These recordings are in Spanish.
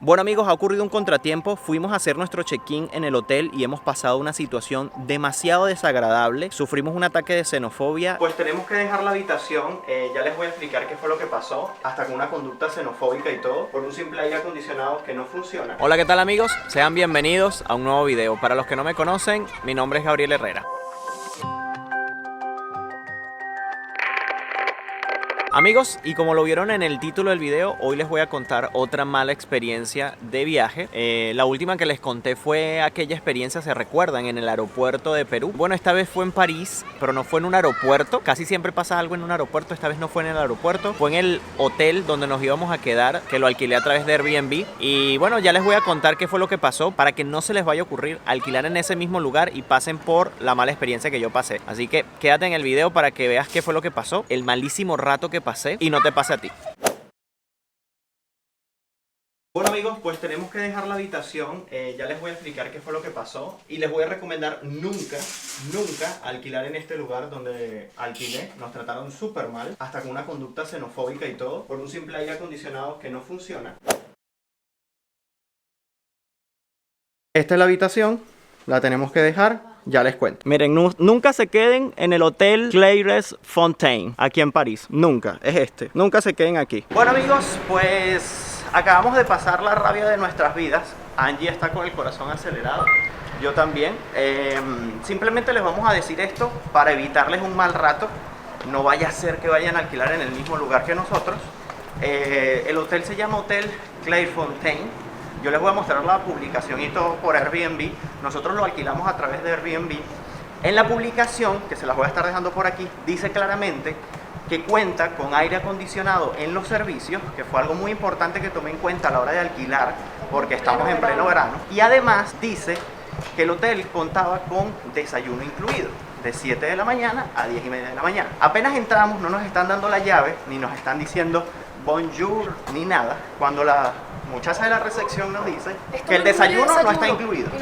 Bueno amigos, ha ocurrido un contratiempo, fuimos a hacer nuestro check-in en el hotel y hemos pasado una situación demasiado desagradable, sufrimos un ataque de xenofobia. Pues tenemos que dejar la habitación, ya les voy a explicar qué fue lo que pasó, hasta con una conducta xenofóbica y todo, por un simple aire acondicionado que no funciona. Hola, ¿qué tal amigos? Sean bienvenidos a un nuevo video. Para los que no me conocen, mi nombre es Gabriel Herrera. Amigos, y como lo vieron en el título del video, hoy les voy a contar otra mala experiencia de viaje. La última que les conté fue aquella experiencia, ¿se recuerdan? En el aeropuerto de Perú. Bueno, esta vez fue en París, pero no fue en un aeropuerto. Casi siempre pasa algo en un aeropuerto, esta vez no fue en el aeropuerto. Fue en el hotel donde nos íbamos a quedar, que lo alquilé a través de Airbnb. Y bueno, ya les voy a contar qué fue lo que pasó para que no se les vaya a ocurrir alquilar en ese mismo lugar y pasen por la mala experiencia que yo pasé. Así que quédate en el video para que veas qué fue lo que pasó, el malísimo rato que pasé y no te pase a ti. Bueno amigos, pues tenemos que dejar la habitación, ya les voy a explicar qué fue lo que pasó y les voy a recomendar nunca alquilar en este lugar donde alquilé. Nos trataron súper mal, hasta con una conducta xenofóbica y todo, por un simple aire acondicionado que no funciona. Esta es la habitación, la tenemos que dejar. Ya les cuento. Miren, nunca se queden en el hotel Claires Fontaine, aquí en París. Nunca, es este. Nunca se queden aquí. Bueno amigos, pues acabamos de pasar la rabia de nuestras vidas. Angie está con el corazón acelerado. Yo también. Simplemente les vamos a decir esto para evitarles un mal rato. No vaya a ser que vayan a alquilar en el mismo lugar que nosotros. El hotel se llama Hotel Claires Fontaine. Yo les voy a mostrar la publicación y todo por Airbnb. Nosotros lo alquilamos a través de Airbnb. En la publicación, que se las voy a estar dejando por aquí, dice claramente que cuenta con aire acondicionado en los servicios, que fue algo muy importante que tomé en cuenta a la hora de alquilar, porque estamos en pleno verano. Y además dice que el hotel contaba con desayuno incluido, de 7 de la mañana a 10 y media de la mañana. Apenas entramos, no nos están dando la llave, ni nos están diciendo bonjour, ni nada. Cuando la muchacha de la recepción nos dice que el desayuno no está incluido. Y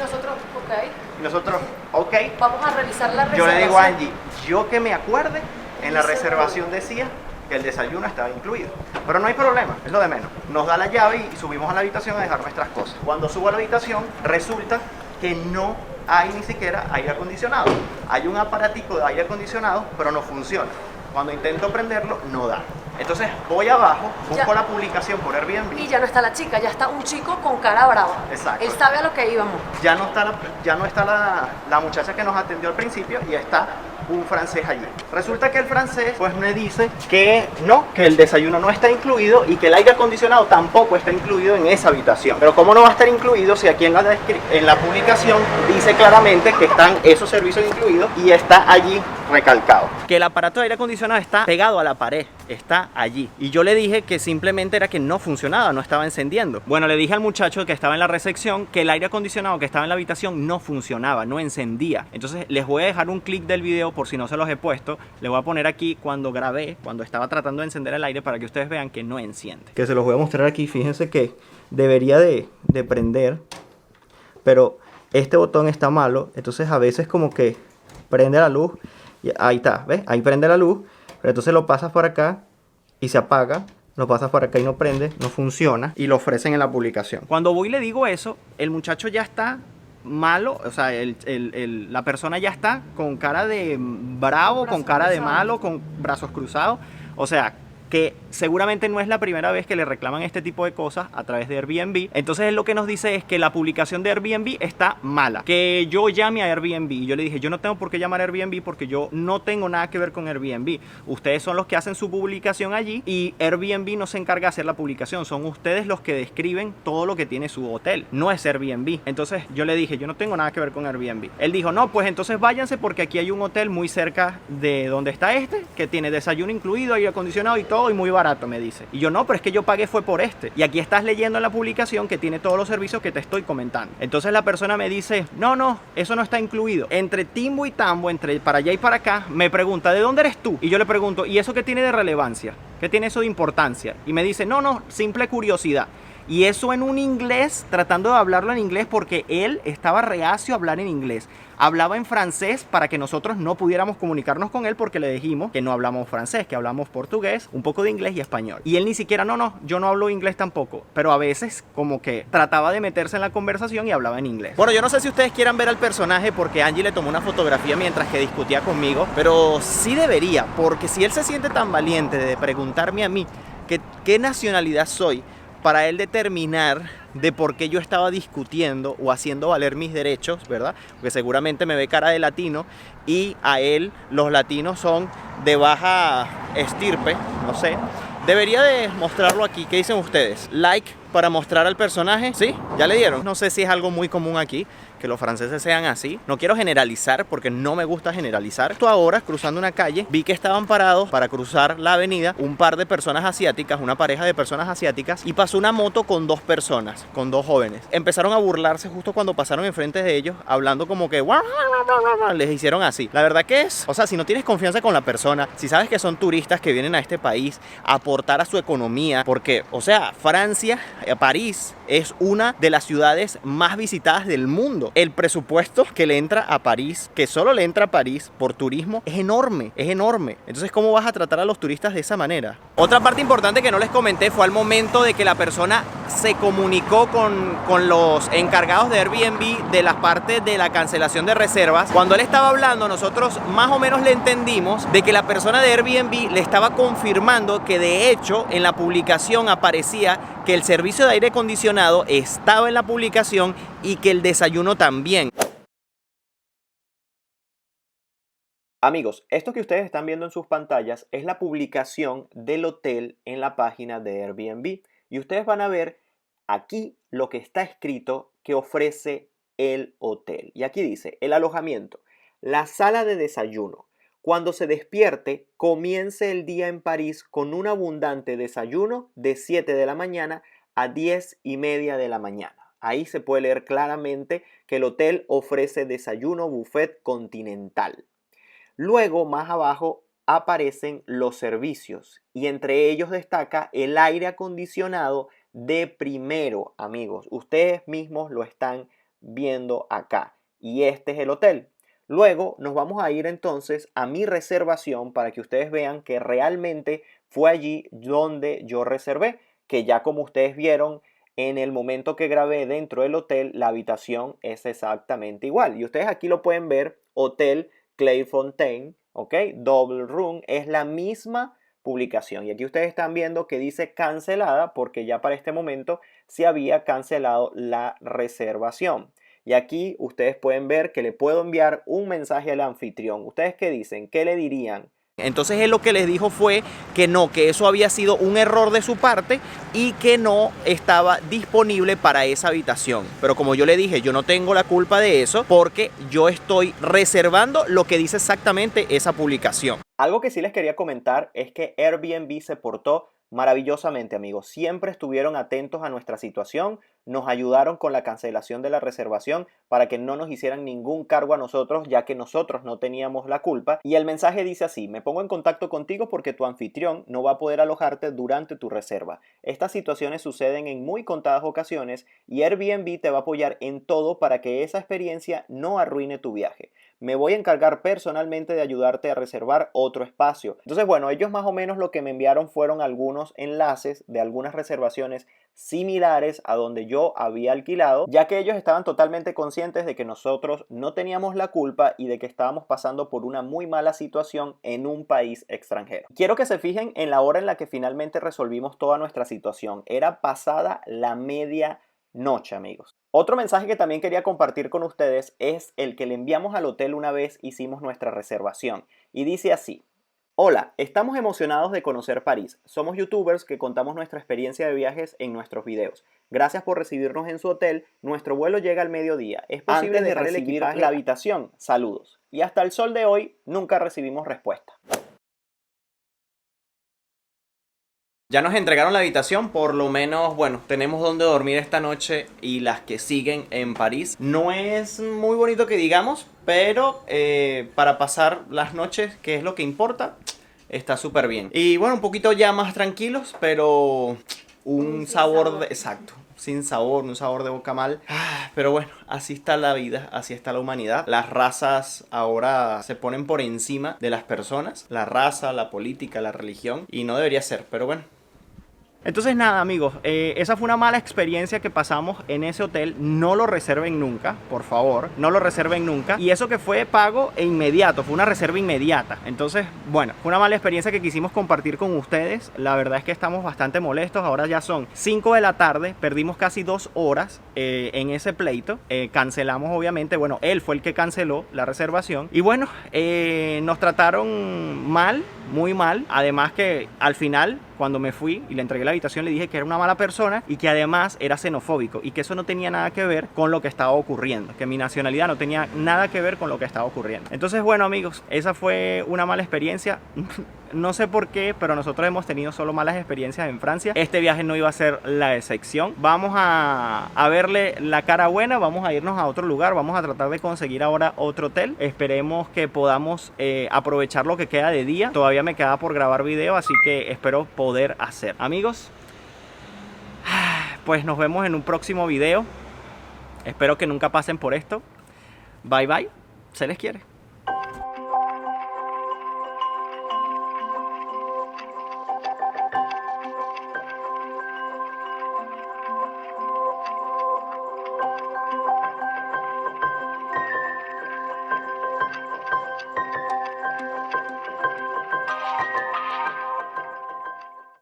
nosotros, ok. Vamos a revisar la reservación. Yo le digo a Angie, yo que me acuerde, en la reservación decía que el desayuno estaba incluido. Pero no hay problema, es lo de menos. Nos da la llave y subimos a la habitación a dejar nuestras cosas. Cuando subo a la habitación, resulta que no hay ni siquiera aire acondicionado. Hay un aparatico de aire acondicionado, pero no funciona. Cuando intento prenderlo, no da. Entonces voy abajo, busco la publicación por Airbnb. Y ya no está la chica, ya está un chico con cara brava. Exacto. Él sabe a lo que íbamos. Ya no está la muchacha que nos atendió al principio y está un francés allí. Resulta que el francés pues me dice que no, que el desayuno no está incluido y que el aire acondicionado tampoco está incluido en esa habitación. Pero ¿cómo no va a estar incluido si aquí en la publicación dice claramente que están esos servicios incluidos y está allí recalcado? Que el aparato de aire acondicionado está pegado a la pared, está allí. Y yo le dije que simplemente era que no funcionaba, no estaba encendiendo. Bueno, le dije al muchacho que estaba en la recepción que el aire acondicionado que estaba en la habitación no funcionaba, no encendía. Entonces les voy a dejar un clic del video por si no se los he puesto. Le voy a poner aquí cuando grabé, cuando estaba tratando de encender el aire para que ustedes vean que no enciende. Que se los voy a mostrar aquí, fíjense que debería de prender, pero este botón está malo, entonces a veces como que prende la luz. Y ahí está, ¿ves? Ahí prende la luz, pero entonces lo pasas por acá y se apaga, lo pasas por acá y no prende, no funciona y lo ofrecen en la publicación. Cuando voy y le digo eso, el muchacho ya está malo, o sea, la persona ya está con cara de bravo, con cara de malo, con brazos cruzados, o sea, que seguramente no es la primera vez que le reclaman este tipo de cosas a través de Airbnb. Entonces él lo que nos dice es que la publicación de Airbnb está mala, que yo llame a Airbnb. Y yo le dije, yo no tengo por qué llamar a Airbnb porque yo no tengo nada que ver con Airbnb. Ustedes son los que hacen su publicación allí y Airbnb no se encarga de hacer la publicación. Son ustedes los que describen todo lo que tiene su hotel, no es Airbnb. Entonces yo le dije, yo no tengo nada que ver con Airbnb. Él dijo, no, pues entonces váyanse porque aquí hay un hotel muy cerca de donde está este, que tiene desayuno incluido, aire acondicionado y todo, y muy barato, me dice. Y yo, no, pero es que yo pagué fue por este. Y aquí estás leyendo en la publicación que tiene todos los servicios que te estoy comentando. Entonces la persona me dice, no, eso no está incluido. Entre timbo y tambo, entre para allá y para acá, me pregunta, ¿de dónde eres tú? Y yo le pregunto, ¿y eso qué tiene de relevancia? ¿Qué tiene eso de importancia? Y me dice, no, simple curiosidad. Y eso en un inglés, tratando de hablarlo en inglés porque él estaba reacio a hablar en inglés. Hablaba en francés para que nosotros no pudiéramos comunicarnos con él porque le dijimos que no hablamos francés, que hablamos portugués, un poco de inglés y español. Y él ni siquiera, no, yo no hablo inglés tampoco. Pero a veces como que trataba de meterse en la conversación y hablaba en inglés. Bueno, yo no sé si ustedes quieran ver al personaje porque Angie le tomó una fotografía mientras que discutía conmigo. Pero sí debería, porque si él se siente tan valiente de preguntarme a mí qué nacionalidad soy, para él determinar de por qué yo estaba discutiendo o haciendo valer mis derechos, ¿verdad? Porque seguramente me ve cara de latino y a él los latinos son de baja estirpe, no sé. Debería de mostrarlo aquí. ¿Qué dicen ustedes? Like para mostrar al personaje. ¿Sí? ¿Ya le dieron? No sé si es algo muy común aquí, que los franceses sean así. No quiero generalizar porque no me gusta generalizar. Esto ahora, cruzando una calle, vi que estaban parados para cruzar la avenida un par de personas asiáticas, una pareja de personas asiáticas, y pasó una moto con dos personas, con dos jóvenes. Empezaron a burlarse justo cuando pasaron enfrente de ellos, hablando como que les hicieron así. La verdad que es, o sea, si no tienes confianza con la persona, si sabes que son turistas que vienen a este país a aportar a su economía, porque, o sea, Francia, París es una de las ciudades más visitadas del mundo. El presupuesto que le entra a París, que solo le entra a París por turismo, es enorme, es enorme. Entonces, ¿cómo vas a tratar a los turistas de esa manera? Otra parte importante que no les comenté fue al momento de que la persona se comunicó con los encargados de Airbnb de la parte de la cancelación de reservas. Cuando él estaba hablando, nosotros más o menos le entendimos de que la persona de Airbnb le estaba confirmando que de hecho en la publicación aparecía que el servicio de aire acondicionado estaba en la publicación y que el desayuno también. Amigos, esto que ustedes están viendo en sus pantallas es la publicación del hotel en la página de Airbnb. Y ustedes van a ver aquí lo que está escrito que ofrece el hotel. Y aquí dice, el alojamiento, la sala de desayuno. Cuando se despierte, comience el día en París con un abundante desayuno de 7 de la mañana a 10:30 de la mañana. Ahí se puede leer claramente que el hotel ofrece desayuno buffet continental. Luego, más abajo, aparecen los servicios y entre ellos destaca el aire acondicionado de primero, amigos. Ustedes mismos lo están viendo acá y este es el hotel. Luego nos vamos a ir entonces a mi reservación para que ustedes vean que realmente fue allí donde yo reservé, que ya como ustedes vieron en el momento que grabé dentro del hotel, la habitación es exactamente igual. Y ustedes aquí lo pueden ver, Hotel Clairefontaine, ¿ok? Double Room, es la misma publicación. Y aquí ustedes están viendo que dice cancelada porque ya para este momento se había cancelado la reservación. Y aquí ustedes pueden ver que le puedo enviar un mensaje al anfitrión. ¿Ustedes qué dicen? ¿Qué le dirían? Entonces él lo que les dijo fue que no, que eso había sido un error de su parte y que no estaba disponible para esa habitación. Pero como yo le dije, yo no tengo la culpa de eso porque yo estoy reservando lo que dice exactamente esa publicación. Algo que sí les quería comentar es que Airbnb se portó maravillosamente, amigos. Siempre estuvieron atentos a nuestra situación, nos ayudaron con la cancelación de la reservación para que no nos hicieran ningún cargo a nosotros, ya que nosotros no teníamos la culpa. Y el mensaje dice así: me pongo en contacto contigo porque tu anfitrión no va a poder alojarte durante tu reserva. Estas situaciones suceden en muy contadas ocasiones y Airbnb te va a apoyar en todo para que esa experiencia no arruine tu viaje. Me voy a encargar personalmente de ayudarte a reservar otro espacio. Entonces, bueno, ellos más o menos lo que me enviaron fueron algunos enlaces de algunas reservaciones similares a donde yo había alquilado, ya que ellos estaban totalmente conscientes de que nosotros no teníamos la culpa y de que estábamos pasando por una muy mala situación en un país extranjero. Quiero que se fijen en la hora en la que finalmente resolvimos toda nuestra situación. Era pasada la medianoche, amigos. Otro mensaje que también quería compartir con ustedes es el que le enviamos al hotel una vez hicimos nuestra reservación. Y dice así: hola, estamos emocionados de conocer París. Somos youtubers que contamos nuestra experiencia de viajes en nuestros videos. Gracias por recibirnos en su hotel. Nuestro vuelo llega al mediodía. Es posible dejar el equipaje en la habitación. Saludos. Y hasta el sol de hoy nunca recibimos respuesta. Ya nos entregaron la habitación, por lo menos, bueno, tenemos donde dormir esta noche y las que siguen en París. No es muy bonito que digamos, pero para pasar las noches, que es lo que importa, está súper bien. Y bueno, un poquito ya más tranquilos, pero un sabor de, exacto, sin sabor, un sabor de boca mal. Pero bueno, así está la vida, así está la humanidad. Las razas ahora se ponen por encima de las personas. La raza, la política, la religión. Y no debería ser, pero bueno. Entonces nada, amigos, esa fue una mala experiencia que pasamos en ese hotel. No lo reserven nunca, por favor, no lo reserven nunca. Y eso que fue pago e inmediato, fue una reserva inmediata. Entonces, bueno, fue una mala experiencia que quisimos compartir con ustedes. La verdad es que estamos bastante molestos. Ahora ya son 5 de la tarde, perdimos casi 2 horas en ese pleito. Cancelamos obviamente, bueno, él fue el que canceló la reservación. Y bueno, nos trataron mal, muy mal. Además que al final, cuando me fui y le entregué la habitación, le dije que era una mala persona y que además era xenofóbico y que eso no tenía nada que ver con lo que estaba ocurriendo, que mi nacionalidad no tenía nada que ver con lo que estaba ocurriendo. Entonces, bueno, amigos, esa fue una mala experiencia. No sé por qué, pero nosotros hemos tenido solo malas experiencias en Francia. Este viaje no iba a ser la excepción. Vamos a verle la cara buena, vamos a irnos a otro lugar, vamos a tratar de conseguir ahora otro hotel. Esperemos que podamos aprovechar lo que queda de día. Todavía me queda por grabar video, así que espero poder hacer. Amigos, pues nos vemos en un próximo video. Espero que nunca pasen por esto. Bye bye, se les quiere.